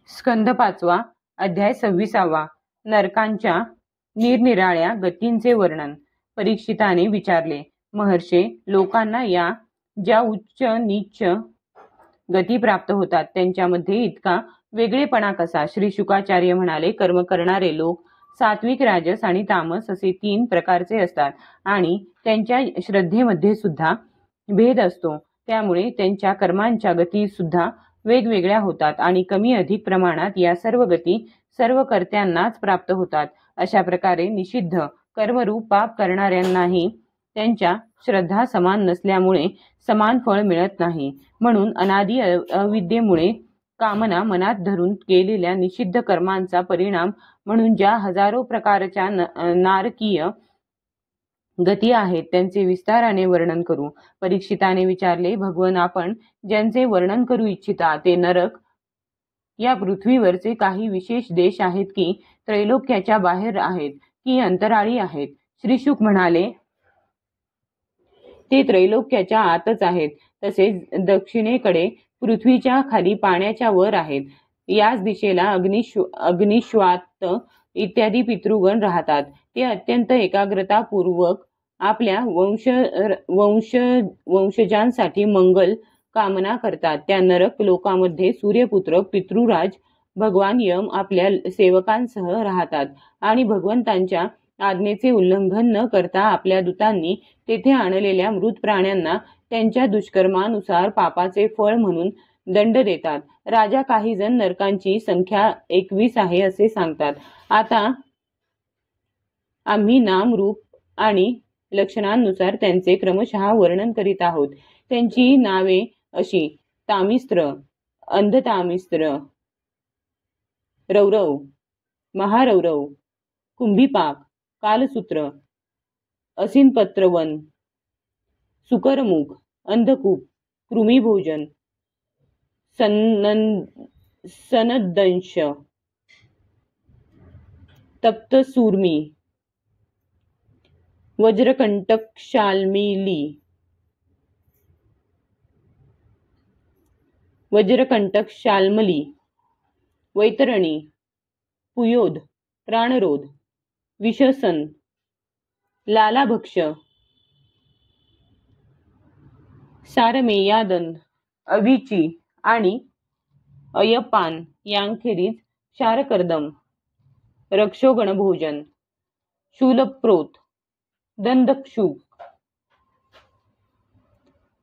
स्कंध 5वा, अध्याय 26वा. नरकांच्या निरनिराळ्या गतींचे वर्णन. परीक्षिताने विचारले, महर्षे, लोकांना या ज्या उच्च नीच गती प्राप्त होतात त्यांच्यामध्ये इतका वेगळेपणा कसा? श्री शुकाचार्य म्हणाले, कर्म करणारे लोक सात्विक, राजस आणि तामस असे 3 प्रकारचे असतात आणि त्यांच्या श्रद्धेमध्ये सुद्धा भेद असतो. त्यामुळे त्यांच्या कर्मांच्या गती सुद्धा वेगवेगळ्या होतात आणि कमी अधिक प्रमाणात या सर्व गती सर्व कर्त्यांनाच प्राप्त होतात. अशा प्रकारे निषिद्ध कर्मरूप पाप करणाऱ्यांनाही त्यांच्या श्रद्धा समान नसल्यामुळे समान फळ मिळत नाही. म्हणून अनादि अविद्येमुळे कामना मनात धरून केलेल्या निषिद्ध कर्मांचा परिणाम म्हणून ज्या हजारो प्रकारच्या नारकीय गती आहेत त्यांचे विस्ताराने वर्णन करू. परीक्षिताने विचारले, भगवन, आपण ज्यांचे वर्णन करू इच्छिता ते नरक या पृथ्वीवरचे काही विशेष देश आहेत की त्रैलोक्याच्या बाहेर आहेत की अंतराळी आहेत? श्री शुक म्हणाले, ते त्रैलोक्याच्या आतच आहेत. तसेच दक्षिणेकडे पृथ्वीच्या खाली पाण्याच्या वर आहेत. याच दिशेला अग्निश्वात इत्यादी पितृगण राहतात. ते अत्यंत एकाग्रतापूर्वक आपल्या वंशजांसाठी मंगल कामना करतात. त्या नरक लोकांमध्ये सूर्यपुत्र पितृराज भगवान यम आपल्या सेवकांसह राहतात आणि भगवंतांच्या आज्ञेचे उल्लंघन न करता आपल्या दूतांनी तेथे आणलेल्या मृत प्राण्यांना त्यांच्या दुष्कर्मानुसार पापाचे फळ म्हणून दंड देतात. राजा काही जण नरकांची संख्या 21 आहे असे सांगतात. आता आम्ही नाम, रूप आणि लक्षणांनुसार त्यांचे क्रमशः वर्णन करीत आहोत. त्यांची नावे अशी: तामिस्त्र, अंधतामिस्त्र, रौरव, महारौरव, कुंभीपाक, कालसूत्र, असिनपत्रवन, सुकरमुख, अंधकूप, कृमिभोजन, सनदंश, तप्तसूर्मी, वज्रकंटकशाल्मिली, वैतरणी, पुयोध, प्राणरोध, विषसन, लालाभक्ष, सारमेयादन, अविची आणि अयपान यांखेरीज शारकर्दम, रक्षोगणभोजन, शूलप्रोत, दंदक्षुक,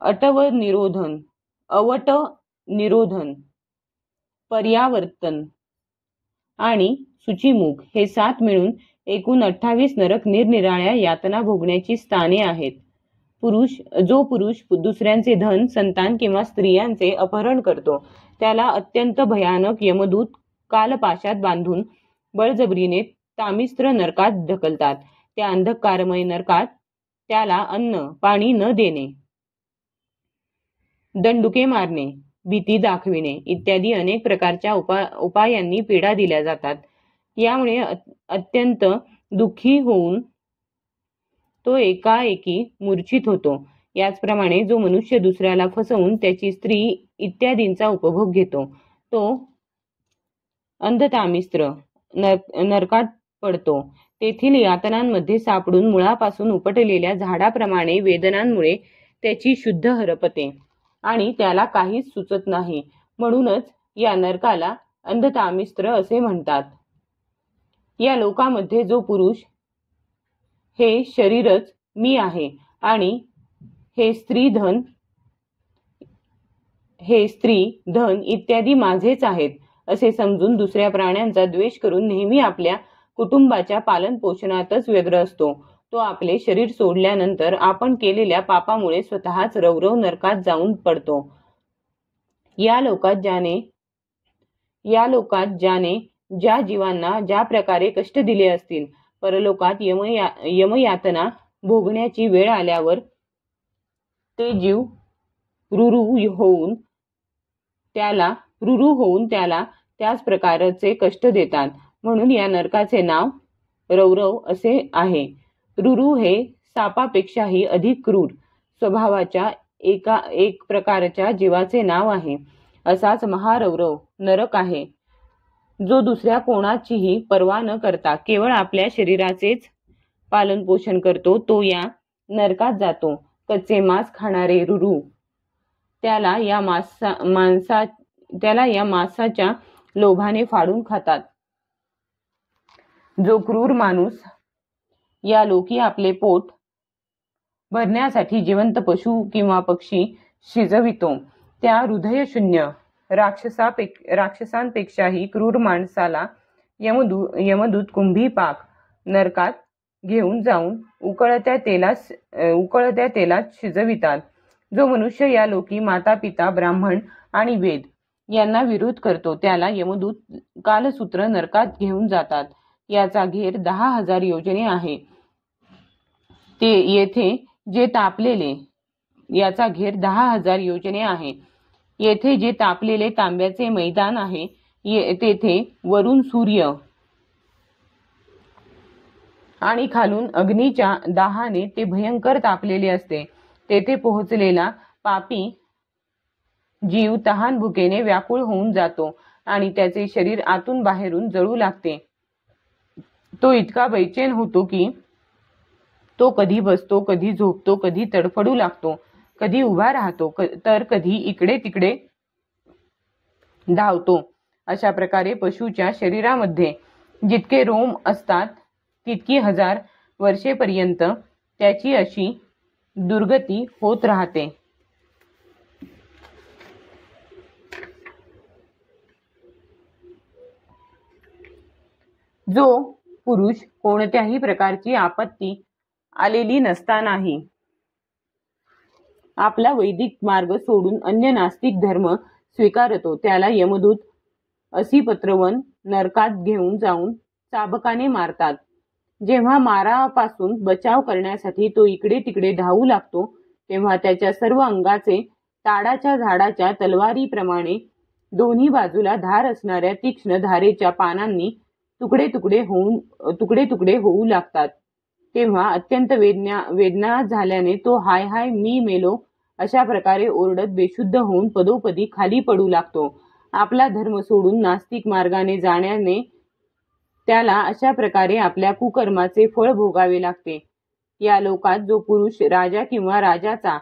अवटनिरोधन, पर्यावर्तन आणि शुचिमुख हे 7 मिळून एकूण 28 नरक निरनिराळ्या यातना भोगण्याची स्थाने आहेत. जो पुरुष दुसऱ्यांचे धन, संतान किंवा स्त्रियांचे अपहरण करतो त्याला अत्यंत भयानक यमदूत कालपाशात बांधून बळजबरीने तामिस्त्र नरकात ढकलतात. त्या अंधकारमय नरकात त्याला अन्न पाणी न देणे, दंडुके मारणे, भीती दाखविणे इत्यादी अनेक प्रकारच्या उपायांनी पीडा दिल्या जातात. यामुळे अत्यंत दुःखी होऊन तो एकाएकी मूर्छित होतो. याचप्रमाणे जो मनुष्य दुसऱ्याला फसवून त्याची स्त्री इत्यादींचा उपभोग घेतो तो अंधतामिस्त्र नरकात पडतो. तेथील यातनांमध्ये सापडून मुळापासून उपटलेल्या झाडाप्रमाणे वेदनांमुळे त्याची शुद्ध हरपते आणि त्याला काहीच सुचत नाही. म्हणूनच या नरकाला अंधतामिस्त्र असे म्हणतात. या लोकामध्ये जो पुरुष हे शरीरच मी आहे आणि हे स्त्री धन इत्यादी माझेच आहेत असे समजून दुसऱ्या प्राण्यांचा द्वेष करून नेहमी आपल्या कुटुंबाच्या पालन पोषणातच व्यग्र असतो, तो आपले शरीर सोडल्यानंतर आपण केलेल्या पापामुळे स्वतःच रौरव नरकात जाऊन पडतो. या लोकात ज्याने ज्या जीवांना ज्या प्रकारे कष्ट दिले असतील, परलोकात यमयातना भोगण्याची वेळ आल्यावर ते जीव रुरू होऊन त्याला त्याच प्रकारचे कष्ट देतात. म्हणून या नरकाचे नाव रौरव असे आहे. रुरू हे सापापेक्षाही अधिक क्रूर स्वभावाच्या एक प्रकारच्या जीवाचे नाव आहे. असाच महारौरव नरक आहे. जो दुसऱ्या कोणाचीही पर्वा न करता केवळ आपल्या शरीराचेच पालन पोषण करतो तो या नरकात जातो. कच्चे मांस खाणारे रुरू त्याला या मांसाच्या लोभाने फाडून खातात. जो क्रूर माणूस या लोकी आपले पोट भरण्यासाठी जिवंत पशु किंवा पक्षी शिजवितो त्या हृदयशून्य राक्षसांपेक्षाही क्रूर माणसाला यमदूत कुंभीपाक नरकात घेऊन जाऊन उकळत्या तेलात शिजवितात. जो मनुष्य या लोकी माता पिता ब्राह्मण आणि वेद यांना विरोध करतो त्याला यमदूत कालसूत्र नरकात घेऊन जातात. याचा घेर 10,000 योजने आहे. ते येथे जे तापलेले याचा घेर 10,000 योजने आहे. येथे जे तापलेले तांब्याचे मैदान आहे तेथे वरून सूर्य आणि खालून अग्नीच्या दाहाने ते भयंकर तापलेले असते. तेथे पोहोचलेला पापी जीव तहान भुकेने व्याकुळ होऊन जातो आणि त्याचे शरीर आतून बाहेरून जळू लागते. तो इतका बैचेन होतो की तो कधी बसतो, कधी झोपतो, कधी तडफडू लागतो, कधी उभा राहतो, तर कधी इकडे तिकडे धावतो. अशा प्रकारे पशुच्या शरीरामध्ये जितके रोम असतात तितकी 1000 वर्षेपर्यंत त्याची अशी दुर्गती होत राहते. जो पुरुष कोणत्याही प्रकारची आपत्ती आलेली नसतानाही आपला वैदिक मार्ग सोडून अन्य नास्तिक धर्म स्वीकारतो त्याला यमदूत असी पत्रवन नरकात घेऊन जाऊन चाबकाने मारतात. जेव्हा मारापासून बचाव करण्यासाठी तो इकडे तिकडे धावू लागतो तेव्हा त्याच्या सर्व अंगाचे ताडाच्या झाडाच्या तलवारीप्रमाणे दोन्ही बाजूला धार असणाऱ्या तीक्ष्ण धारेच्या पानांनी तुकडे तुकडे होऊ लागतात. तेव्हा अत्यंत वेदना झाल्याने तो हाय हाय मी मेलो अशा प्रकारे ओरडत बेशुद्ध होऊन पदोपदी खाली पडू लागतो. आपला धर्म सोडून नास्तिक मार्गाने जाण्याने त्याला अशा प्रकारे आपल्या कुकर्माचे फळ भोगावे लागते. या लोकात जो पुरुष राजा किंवा राजाचा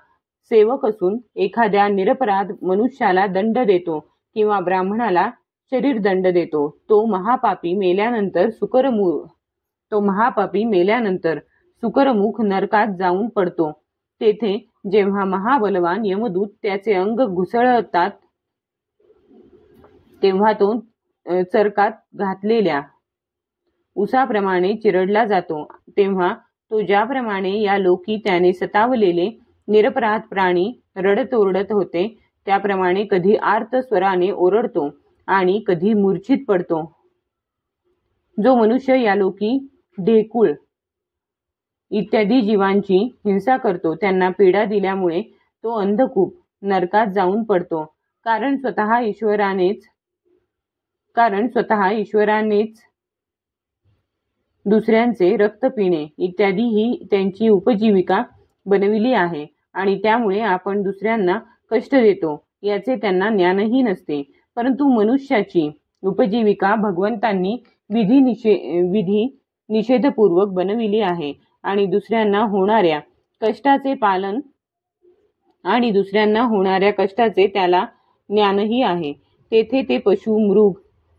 सेवक असून एखाद्या निरपराध मनुष्याला दंड देतो किंवा ब्राह्मणाला शरीर दंड देतो तो महापापी मेल्यानंतर सुकरमुख नरकात जाऊन पडतो. तेथे जेव्हा महाबलवान यमदूत त्याचे अंग घुसळतात तेव्हा तो चरकात घातलेल्या उसाप्रमाणे चिरडला जातो. तेव्हा तो ज्याप्रमाणे या लोकी त्याने सतावलेले निरपराध प्राणी रडत ओरडत होते त्याप्रमाणे कधी आर्त स्वराने ओरडतो आणि कधी मूर्छित पडतो. जो मनुष्य या लोकी ढेकूळ इत्यादी जीवांची हिंसा करतो त्यांना पीडा दिल्यामुळे तो अंधकूप नरकात जाऊन पडतो. कारण स्वतः ईश्वरानेच दुसऱ्यांचे रक्त पिणे इत्यादी ही त्यांची उपजीविका बनविली आहे आणि त्यामुळे आपण दुसऱ्यांना कष्ट देतो याचे त्यांना ज्ञानही नसते. परंतु मनुष्याची उपजीविका भगवंतांनी विधी निषेधपूर्वक बनविली आहे आणि दुसऱ्यांना होणाऱ्या कष्टाचे त्याला ज्ञानही आहे. तेथे ते पशु, मृग,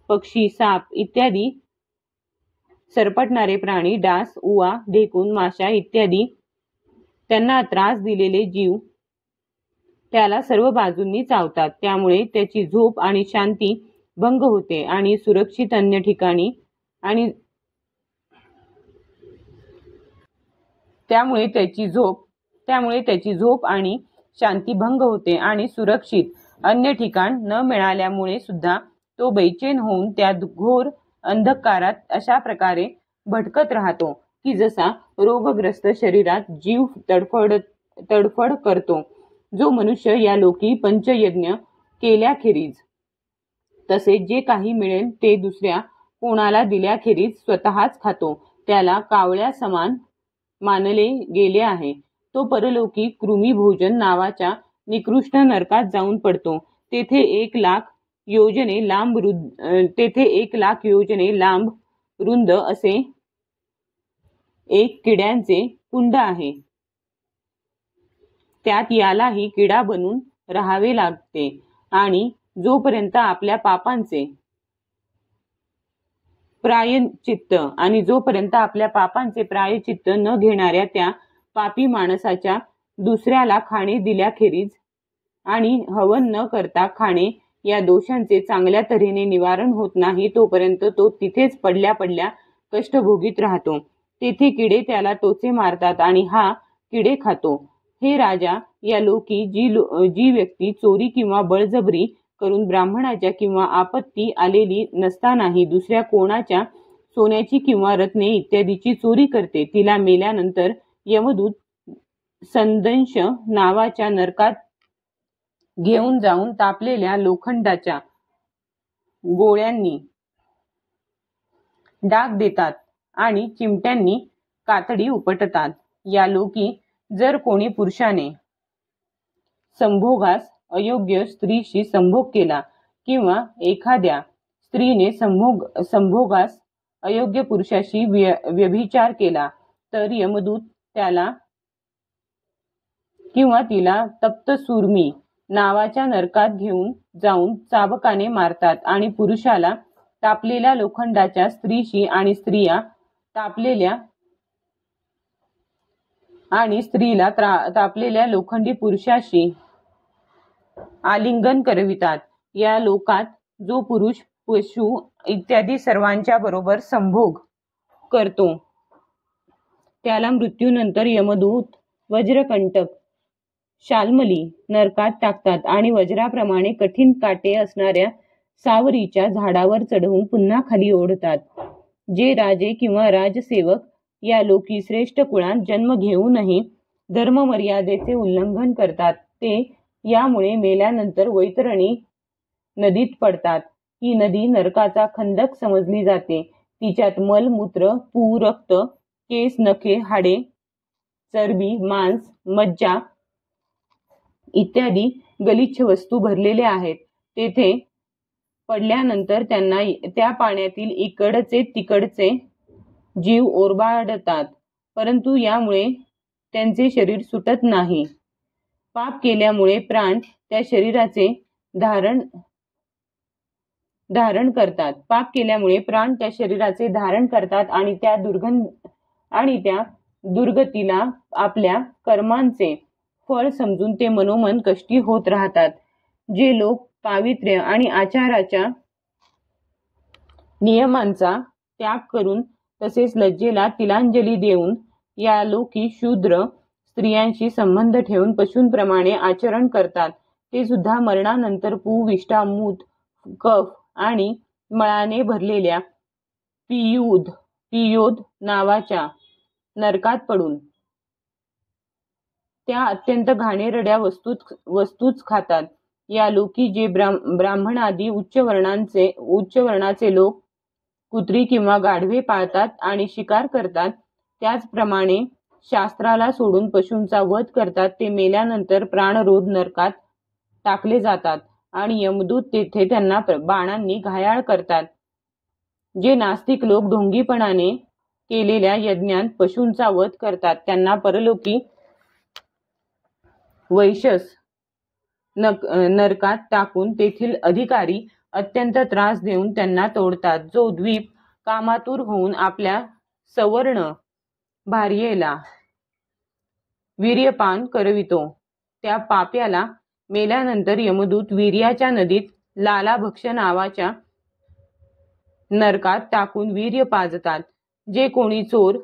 पक्षी, साप इत्यादी सरपटणारे प्राणी, डास, उवा, ढेकून, माशा इत्यादी त्यांना त्रास दिलेले जीव त्याला सर्व बाजूंनी चावतात. त्यामुळे त्याची झोप आणि शांती भंग होते आणि सुरक्षित अन्य ठिकाणी त्यामुळे त्याची झोप आणि शांती भंग होते आणि सुरक्षित अन्य ठिकाण न मिळाल्यामुळे सुद्धा तो बैचेन होऊन त्या घोर अंधकारात अशा प्रकारे भटकत राहतो की जसा रोगग्रस्त शरीरात जीव तडफड करतो. जो मनुष्य या लोकी पंचयज्ञ केल्याखेरीज तसेच जे काही मिळेल ते दुसऱ्या कोणाला दिल्याखेरीज स्वतःच खातो त्याला कावळ्या समान मानले गेले आहे. तो परलोकी कृमी भोजन नावाच्या निकृष्ट नरकात जाऊन पडतो. तेथे 1,00,000 योजने लांब तेथे 1,00,000 योजने लांब रुंद असे एक किड्यांचे कुंड आहे. त्यात यालाही किडा बनून राहावे लागते आणि जोपर्यंत आपल्या पापांचे प्रायश्चित्त न घेणाऱ्या त्या पापी माणसाच्या दुसऱ्याला खाणे दिल्याखेरीज आणि हवन न करता खाणे या दोषांचे चांगल्या तऱ्हेने निवारण होत नाही, तोपर्यंत तो तिथेच पडल्या पडल्या कष्ट भोगीत राहतो. तेथे किडे त्याला टोचे मारतात आणि हा किडे खातो. हे राजा, या लोकी जी व्यक्ती चोरी किंवा बळजबरी करून ब्राह्मणाच्या किंवा आपत्ती आलेली नसतानाही दुसऱ्या कोणाच्या सोन्याची किंवा रत्ने इत्यादीची चोरी करते, तिला मेल्यानंतर यमदूत संदंश नावाच्या नरकात घेऊन जाऊन तापलेल्या लोखंडाच्या गोळ्यांनी डाग देतात आणि चिमट्यांनी कातडी उपटतात. या लोकी जर कोणी पुरुषाने संभोगास अयोग्य स्त्रीशी संभोग केला किंवा एखाद्या स्त्रीने संभोगास अयोग्य पुरुषाशी व्यभिचार केला, तर यमदूत त्याला किंवा तिला तप्त सुरमी नावाच्या नरकात घेऊन जाऊन चाबकाने मारतात आणि पुरुषाला तापलेल्या लोखंडाच्या स्त्रीशी आणि स्त्रिया स्त्रीला तापलेल्या लोखंडी पुरुषाशी आलिंगन करवितात. या लोकात जो पुरुष पशु इत्यादी सर्वांच्या बरोबर संभोग करतो त्याला मृत्यूनंतर यमदूत वज्रकंटक शाल्मली नरकात टाकतात आणि वज्राप्रमाणे कठीण काटे असणाऱ्या सावरीच्या झाडावर चढवून पुन्हा खाली ओढतात. जे राजे किंवा राजसेवक या लोकी श्रेष्ठ कुळात जन्म घेऊनही धर्ममर्यादेचे उल्लंघन करतात, ते यामुळे मेल्यानंतर वैतरणी नदीत पडतात. ही नदी नरकाचा खंदक समजली जाते. तिच्यात मल, मूत्र, पू, रक्त, केस, नखे, हाडे, चरबी, मांस, मज्जा इत्यादी गलिच्छ वस्तू भरलेल्या आहेत. तेथे पडल्यानंतर त्यांना त्या पाण्यातील इकडचे तिकडचे जीव ओरबाडतात, परंतु यामुळे त्यांचे शरीर सुटत नाही. पाप केल्यामुळे प्राण त्या शरीराचे धारण करतात आणि त्या दुर्गतीला आपल्या कर्मांचे फळ समजून ते मनोमन कष्टी होत राहतात. जे लोक पावित्र्य आणि आचाराच्या नियमांचा त्याग करून तसेच लज्जेला तिलांजली देऊन या लोकी शूद्र स्त्रियांशी संबंध ठेवून पशूंप्रमाणे आचरण करतात, ते सुद्धा मरणानंतर पू, विष्ठा, मूत, कफ आणि मळाने भरलेल्या पियोद नावाच्या नरकात पडून त्या अत्यंत घाणेरड्या वस्तूच खातात. या लोकी जे ब्राह्मणादी उच्च वर्णाचे लोक कुत्री किंवा गाढवे पाळतात आणि शिकार करतात, त्याचप्रमाणे शास्त्राला सोडून पशूंचा वध करतात, ते मेल्यानंतर प्राणरोध नरकात टाकले जातात आणि यमदूत तेथे त्यांना बाणांनी घायाळ करतात. जे नास्तिक लोक ढोंगीपणाने केलेल्या यज्ञात पशूंचा वध करतात, त्यांना परलोकी वैशस नरकात टाकून तेथील अधिकारी अत्यंत त्रास देऊन त्यांना तोडतात. जो द्वीप कामातुर होऊन आपल्या सवर्ण भार्येला वीर्यपान करवितो, त्या पाप्याला मेल्यानंतर यमदूत वीर्याच्या नदीत लालाभक्ष नावाच्या नरकात टाकून वीर्य पाजतात. जे कोणी चोर,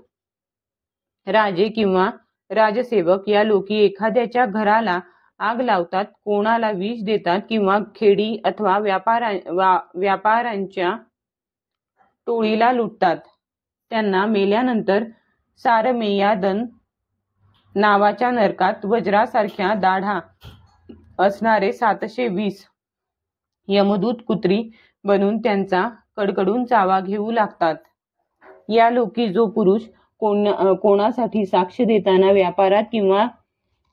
राजे किंवा राजसेवक या लोकी एखाद्याच्या घराला आग लावतात, कोणाला विष देतात किंवा खेडी अथवा व्यापाऱ्यांच्या टोळीला लुटतात, त्यांना मेल्यानंतर सारमेयादन नावाच्या नरकात वज्रासारख्या दाढा असणारे 720 यमदूत कुत्री बनून त्यांचा कडकडून चावा घेऊ लागतात. या लोकी जो पुरुष कोणासाठी साक्ष देताना, व्यापारात किंवा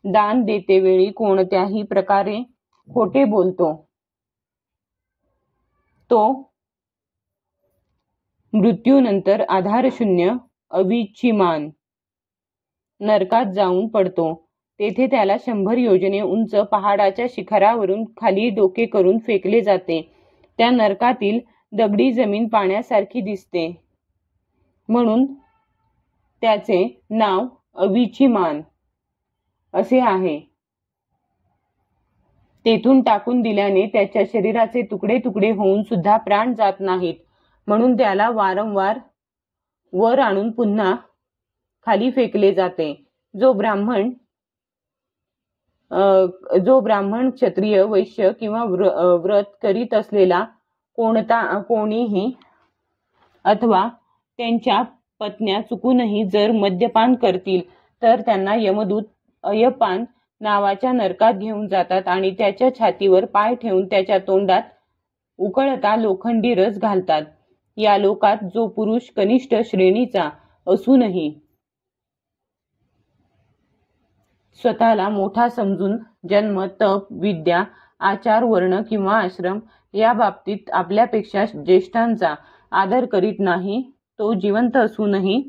दान देतेवेळी कोणत्याही प्रकारे खोटे बोलतो, तो मृत्यूनंतर आधारशून्य अविचिमान नरकात जाऊन पडतो. तेथे त्याला 100 योजने उंच पहाडाच्या शिखरावरून खाली डोके करून फेकले जाते. त्या नरकातील दगडी जमीन पाण्यासारखी दिसते, म्हणून त्याचे नाव अविचिमान असे आहे. तेथून टाकून दिल्याने त्याच्या शरीराचे तुकडे तुकडे होऊन सुद्धा प्राण जात नाहीत, म्हणून त्याला वारंवार वर आणून पुन्हा खाली फेकले जाते. जो ब्राह्मण क्षत्रिय वैश्य किंवा व्रत करीत असलेला कोणीही अथवा त्यांच्या पत्न्या चुकूनही जर मद्यपान करतील तर त्यांना यमदूत अयपान नावाच्या नरकात घेऊन जातात आणि त्याच्या छातीवर पाय ठेवून त्याच्या तोंडात उकळता लोखंडी रस घालतात. या लोकात जो पुरुष कनिष्ठ श्रेणीचा असूनही स्वतःला मोठा समजून जन्म, तप, विद्या, आचार, वर्ण किंवा आश्रम या बाबतीत आपल्यापेक्षा ज्येष्ठांचा आदर करीत नाही, तो जिवंत असूनही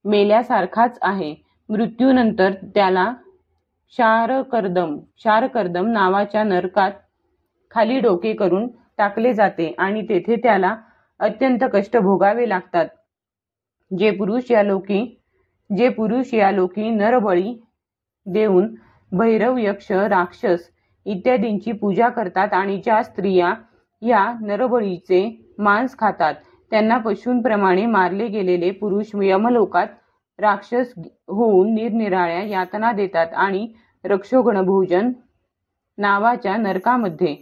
मेल्यासारखाच आहे. मृत्यूनंतर त्याला शारकर्दम नावाच्या नरकात खाली डोके करून टाकले जाते आणि तेथे त्याला अत्यंत कष्ट भोगावे लागतात. जे पुरुष या लोकी नरबळी देऊन भैरव, यक्ष, राक्षस इत्यादींची पूजा करतात आणि ज्या स्त्रिया या नरबळीचे मांस खातात त्यांना पशूंप्रमाणे मारले गेलेले पुरुष यमलोकात राक्षस होऊन निरनिराळ्या यातना देतात आणि रक्षोगणभोजन नावाच्या नरकामध्ये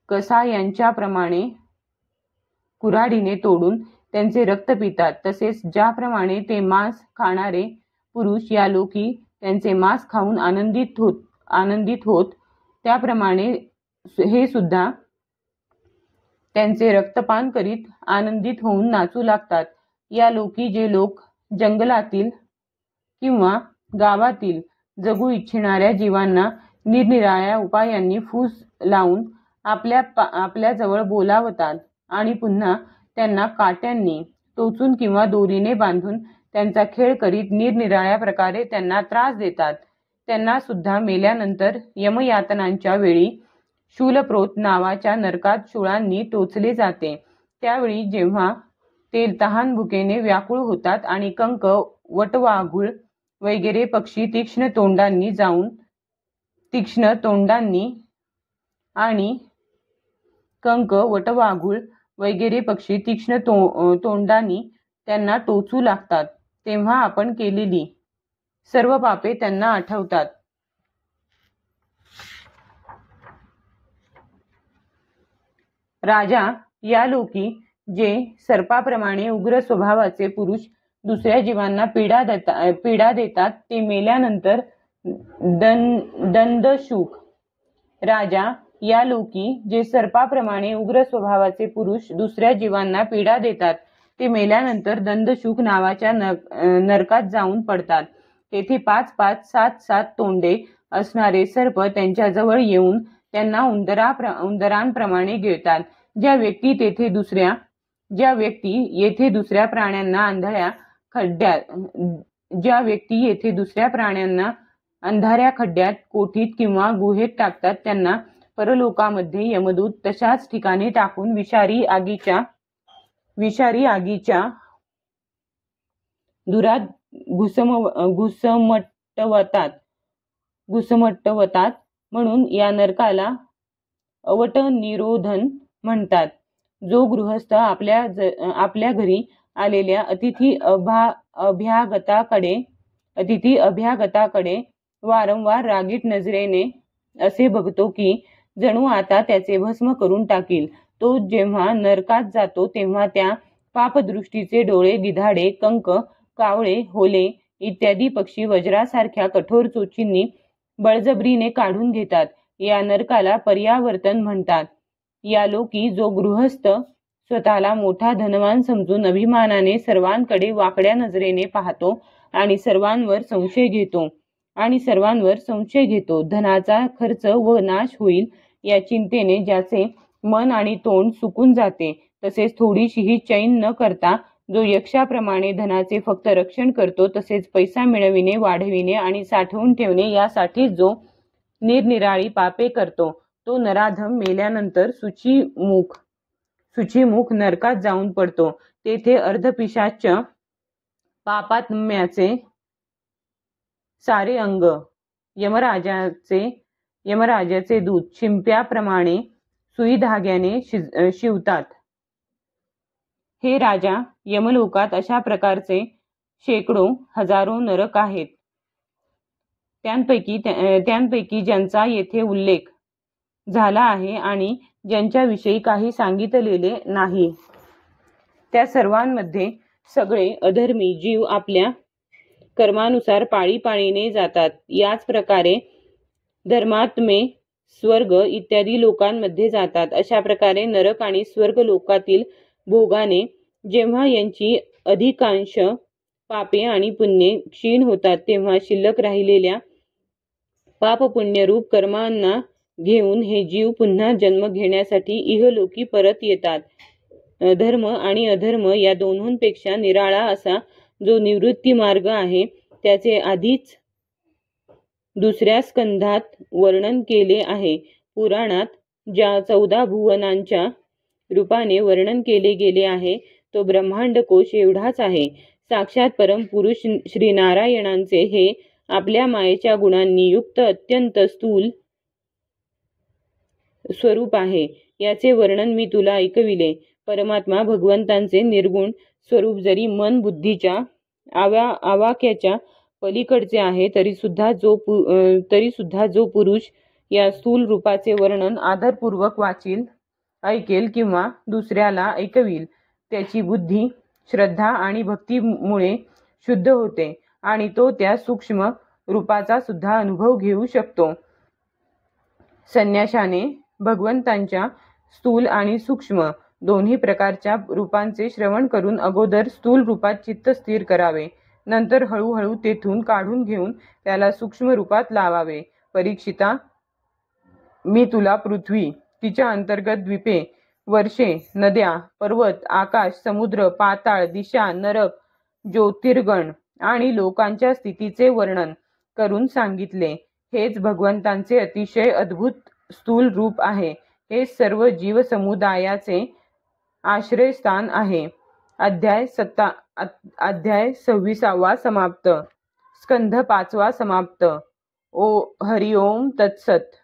कसायांच्याप्रमाणे कुऱ्हाडीने तोडून त्यांचे रक्त पितात. तसेच ज्याप्रमाणे ते मांस खाणारे पुरुष या लोकी त्यांचे मांस खाऊन आनंदित होत त्याप्रमाणे हे सुद्धा त्यांचे रक्तपान करीत आनंदित होऊन नाचू लागतात. या लोकी जे लोक जंगलातील किंवा गावातील जगू इच्छिणाऱ्या जीवांना निरनिराळ्या उपायांनी फूस लावून आपल्या जवळ बोलावतात आणि पुन्हा त्यांना काट्यांनी टोचून किंवा दोरीने बांधून त्यांचा खेळ करीत निरनिराळ्या प्रकारे त्यांना त्रास देतात, त्यांना सुद्धा मेल्यानंतर यमयातनांच्या वेळी शूलप्रोत नावाच्या नरकात शूळांनी टोचले जाते. त्यावेळी जेव्हा ते तहान-भुकेने व्याकुळ होतात आणि कंक, वटवाघूळ वगैरे पक्षी तीक्ष्ण तोंडांनी त्यांना टोचू लागतात, तेव्हा आपण केलेली सर्व पापे त्यांना आठवतात. राजा या लोकी जे सर्पाप्रमाणे उग्र स्वभावाचे पुरुष दुसऱ्या जीवांना पीडा देतात ते मेल्यानंतर दंदशूक. राजा या लोकी जे सर्पाप्रमाणे उग्र स्वभावाचे पुरुष दुसऱ्या जीवांना पीडा देतात ते मेल्यानंतर दंदशूक नावाच्या नरकात जाऊन पडतात. तेथे 5-5, 7-7 तोंडे असणारे सर्प त्यांच्याजवळ येऊन त्यांना उंदरांप्रमाणे गिळतात. ज्या व्यक्ती येथे दुसऱ्या प्राण्यांना अंधाऱ्या खड्ड्यात, कोठीत किंवा गुहेत टाकतात त्यांना परलोकामध्ये यमदूत तशाच ठिकाणी टाकून विषारी आगीच्या धुरात घुसमटवतात. म्हणून या नरकाला अवटनिरोधन म्हणतात. जो गृहस्थ आपल्या घरी आलेल्या अतिथी अभ्यागताकडे वारंवार रागीट नजरेने असे बघतो की जणू आता त्याचे भस्म करून टाकील, तो जेव्हा नरकात जातो तेव्हा त्या पापदृष्टीचे डोळे गिधाडे, कंक, कावळे, होले इत्यादी पक्षी वज्रासारख्या कठोर चोचींनी बळजबरीने काढून घेतात. या नरकाला पर्यावर्तन म्हणतात. या लोकी जो गृहस्थ स्वतःला मोठा धनवान समजून अभिमानाने सर्वांकडे वाकड्या नजरेने पाहतो आणि सर्वांवर संशय घेतो, धनाचा खर्च व नाश होईल या चिंतेने ज्याचे मन आणि तोंड सुकून जाते. तसेच थोडीशीही चैन न करता जो यक्षाप्रमाणे धनाचे फक्त रक्षण करतो, तसेच पैसा मिळविणे, वाढविणे आणि साठवून ठेवणे यासाठी जो निरनिराळी पापे करतो, तो नराधम मेल्यानंतर शुचिमुख नरकात जाऊन पडतो. तेथे अर्धपिशाच पापात्म्याचे सारे अंग यमराजाचे दूत शिंप्याप्रमाणे सुई धाग्याने शिवतात. हे राजा, यमलोकात अशा प्रकारचे शेकडो हजारो नरक आहेत. त्यांपैकी ज्यांचा येथे उल्लेख झाला आहे आणि ज्यांच्याविषयी काही सांगितलेले नाही, त्या सर्वांमध्ये सगळे अधर्मी जीव आपल्या कर्मानुसार पाळीपाळीने जातात. याच प्रकारे धर्मात्मे स्वर्ग इत्यादी लोकांमध्ये जातात. अशा प्रकारे नरक आणि स्वर्ग लोकातील भोगाने जेव्हा यांची अधिकांश पापे आणि पुण्ये क्षीण होतात, तेव्हा शिल्लक राहिलेल्या पापपुण्यरूप कर्मांना घेऊन हे जीव पुन्हा जन्म घेण्यासाठी इहलोकी परत येतात. धर्म आणि अधर्म या दोन्हींपेक्षा निराळा असा जो निवृत्ती मार्ग आहे, त्याचे आधीच दुसऱ्या स्कंधात वर्णन केले आहे. पुराणात ज्या 14 भुवनांच्या रूपाने वर्णन केले गेले आहे, तो ब्रह्मांड कोश एवढाच आहे. साक्षात परमपुरुष श्रीनारायणांचे हे आपल्या मायेच्या गुणांनी युक्त अत्यंत स्थूल स्वरूप आहे. याचे वर्णन मी तुला ऐकविले. परमात्मा भगवंतांचे निर्गुण स्वरूप जरी मन बुद्धीच्या आवाक्याच्या पलीकडचे आहे, तरी सुद्धा जो पुरुष या स्थूल रूपाचे वर्णन आदरपूर्वक वाचील, ऐकेल किंवा दुसऱ्याला ऐकविल, त्याची बुद्धी श्रद्धा आणि भक्तीमुळे शुद्ध होते आणि तो त्या सूक्ष्म रूपाचा सुद्धा अनुभव घेऊ शकतो. संन्याशाने भगवंतांच्या स्थूल आणि सूक्ष्म दोन्ही प्रकारच्या रूपांचे श्रवण करून अगोदर स्थूल रूपात चित्त स्थिर करावे. नंतर हळूहळू तेथून काढून घेऊन त्याला सूक्ष्म रूपात लावावे. परीक्षिता, मी तुला पृथ्वी, तिच्या अंतर्गत द्वीपे, वर्षे, नद्या, पर्वत, आकाश, समुद्र, पाताळ, दिशा, नरक, ज्योतिर्गण आणि लोकांच्या स्थितीचे वर्णन करून सांगितले. हेच भगवंतांचे अतिशय अद्भुत स्थूल रूप आहे. हे सर्व जीवसमुदायाचे आश्रयस्थान आहे. अध्याय 26 समाप्त. स्कंध 5 समाप्त. हरिओम तत्सत.